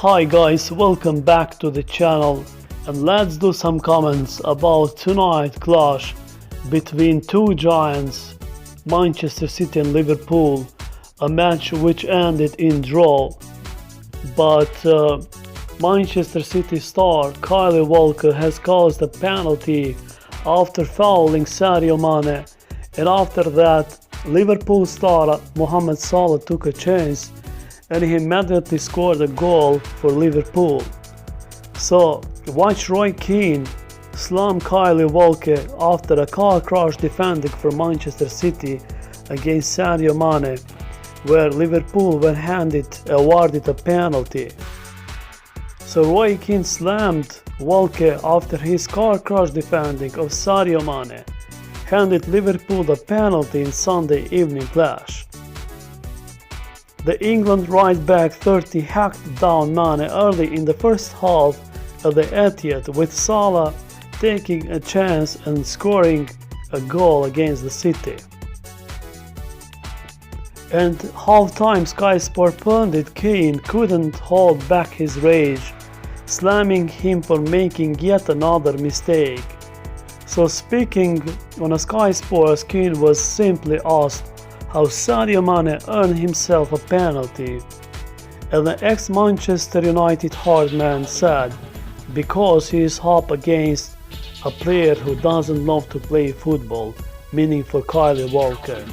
Hi guys, welcome back to the channel, and let's do some comments about tonight's clash between two giants, Manchester City and Liverpool, a match which ended in draw. But Manchester City star Kyle Walker has caused a penalty after fouling Sadio Mane, and after that Liverpool star Mohamed Salah took a chance and he immediately scored a goal for Liverpool. So watch Roy Keane slam Kyle Walker after a car crash defending for Manchester City against Sadio Mane, where Liverpool were awarded a penalty. So Roy Keane slammed Walker after his car crash defending of Sadio Mane handed Liverpool the penalty in Sunday evening clash. The England right back 30 hacked down Mane early in the first half at the Etihad, with Salah taking a chance and scoring a goal against the City. And half-time Sky Sport pundit Keane couldn't hold back his rage, slamming him for making yet another mistake. So speaking on a Sky Sports, Keane was simply asked how Sadio Mane earned himself a penalty, and the ex-Manchester United hard man said because he is up against a player who doesn't love to play football, meaning for Kyle Walker.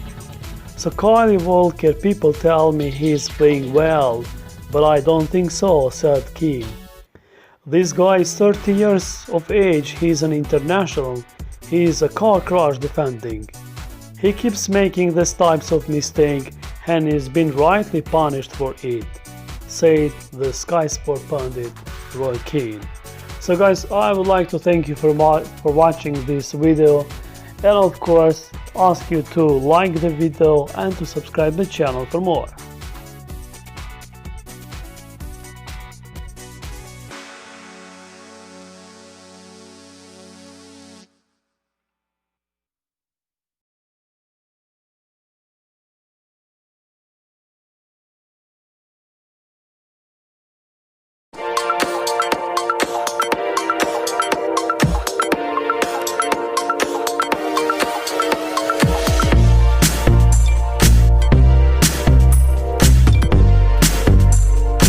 So Kyle Walker, people tell me he is playing well, but I don't think so, said Keane. This guy is 30 years of age, he is an international, he is a car crash defending. He keeps making these types of mistake and is being rightly punished for it, said the Sky Sport pundit Roy Keane. So guys, I would like to thank you for watching this video, and of course ask you to like the video and to subscribe the channel for more.